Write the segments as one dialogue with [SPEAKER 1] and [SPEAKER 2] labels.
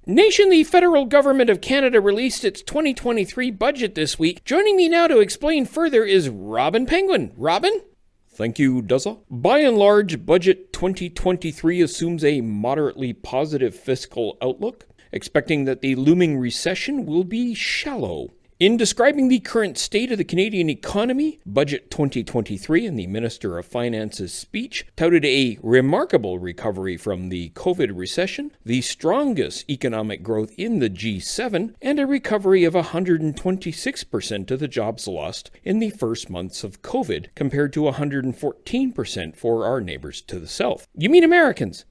[SPEAKER 1] Nation, the federal government of Canada released its 2023 budget this week. Joining me now to explain further is Robin Penguin. Robin?
[SPEAKER 2] Thank you, Duza. By and large, Budget 2023 assumes a moderately positive fiscal outlook, expecting that the looming recession will be shallow. In describing the current state of the Canadian economy, Budget 2023 in the Minister of Finance's speech touted a remarkable recovery from the COVID recession, the strongest economic growth in the G7, and a recovery of 126% of the jobs lost in the first months of COVID, compared to 114% for our neighbors to the south.
[SPEAKER 1] You mean Americans?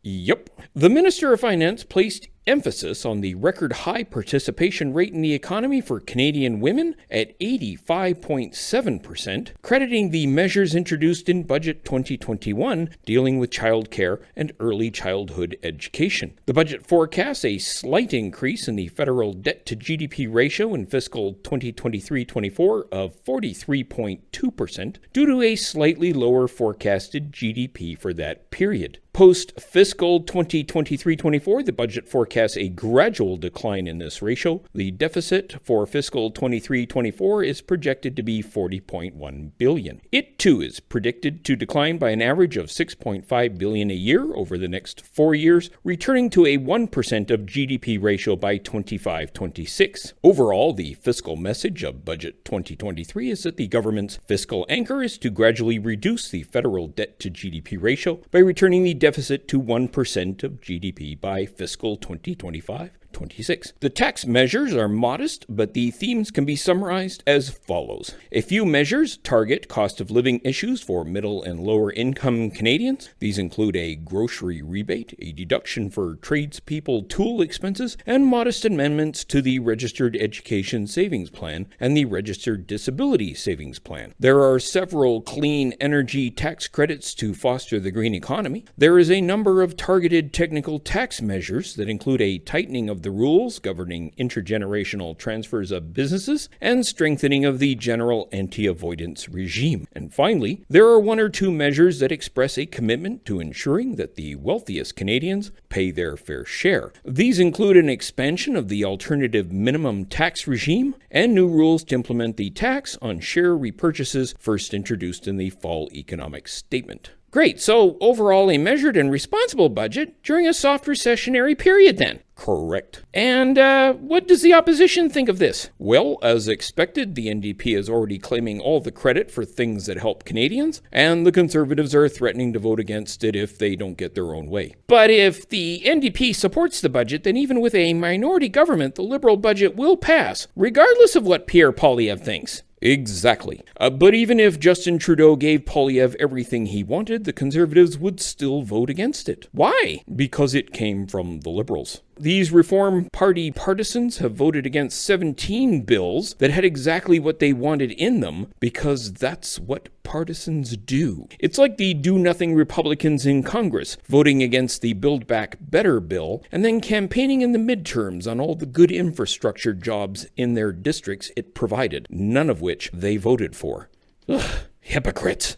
[SPEAKER 2] Yep. The Minister of Finance placed emphasis on the record high participation rate in the economy for Canadian women at 85.7%, crediting the measures introduced in Budget 2021 dealing with childcare and early childhood education. The budget forecasts a slight increase in the federal debt to GDP ratio in fiscal 2023-24 of 43.2% due to a slightly lower forecasted GDP for that period. Post-fiscal 2023-24, the budget forecasts a gradual decline in this ratio. The deficit for fiscal 23-24 is projected to be $40.1 billion. It, too, is predicted to decline by an average of $6.5 billion a year over the next 4 years, returning to a 1% of GDP ratio by 25-26. Overall, the fiscal message of Budget 2023 is that the government's fiscal anchor is to gradually reduce the federal debt to GDP ratio by returning the deficit to 1% of GDP by fiscal 2025-26. The tax measures are modest, but the themes can be summarized as follows. A few measures target cost of living issues for middle and lower income Canadians. These include a grocery rebate, a deduction for tradespeople tool expenses, and modest amendments to the Registered Education Savings Plan and the Registered Disability Savings Plan. There are several clean energy tax credits to foster the green economy. There is a number of targeted technical tax measures that include a tightening of the rules governing intergenerational transfers of businesses and strengthening of the general anti-avoidance regime. And finally, there are one or two measures that express a commitment to ensuring that the wealthiest Canadians pay their fair share. These include an expansion of the alternative minimum tax regime and new rules to implement the tax on share repurchases first introduced in the fall economic statement.
[SPEAKER 1] Great, so overall a measured and responsible budget during a soft recessionary period then.
[SPEAKER 2] Correct.
[SPEAKER 1] And what does the opposition think of this?
[SPEAKER 2] Well, as expected, the NDP is already claiming all the credit for things that help Canadians, and the Conservatives are threatening to vote against it if they don't get their own way.
[SPEAKER 1] But if the NDP supports the budget, then even with a minority government, the Liberal budget will pass, regardless of what Pierre Poilievre thinks.
[SPEAKER 2] Exactly. But even if Justin Trudeau gave Poilievre everything he wanted, the Conservatives would still vote against it.
[SPEAKER 1] Why?
[SPEAKER 2] Because it came from the Liberals. These Reform Party partisans have voted against 17 bills that had exactly what they wanted in them, because that's what partisans do. It's like the do-nothing Republicans in Congress voting against the Build Back Better bill and then campaigning in the midterms on all the good infrastructure jobs in their districts it provided, none of which they voted for.
[SPEAKER 1] Ugh, hypocrites.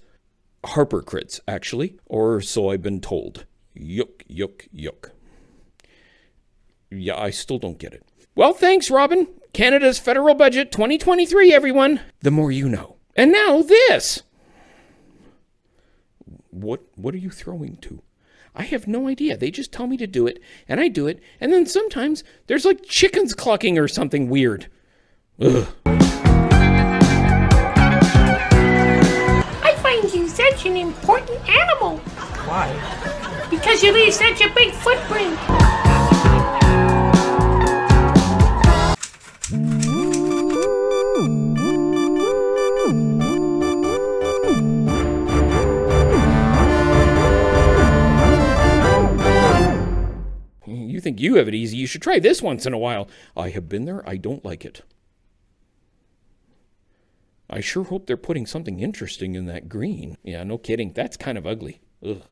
[SPEAKER 2] Harpercrits, actually, or so I've been told. Yuck, yuck, yuck. Yeah, I still don't get it.
[SPEAKER 1] Well, thanks, Robin. Canada's federal budget 2023, everyone.
[SPEAKER 2] The more you know.
[SPEAKER 1] And now this.
[SPEAKER 2] What are you throwing to?
[SPEAKER 1] I have no idea. They just tell me to do it, and I do it, and then sometimes there's like chickens clucking or something weird.
[SPEAKER 2] Ugh.
[SPEAKER 3] I find you such an important animal.
[SPEAKER 4] Why?
[SPEAKER 3] Because you leave such a big footprint.
[SPEAKER 1] You think you have it easy. You should try this once in a while.
[SPEAKER 2] I have been there. I don't like it. I sure hope they're putting something interesting in that green.
[SPEAKER 1] Yeah, no kidding. That's kind of ugly.
[SPEAKER 2] Ugh.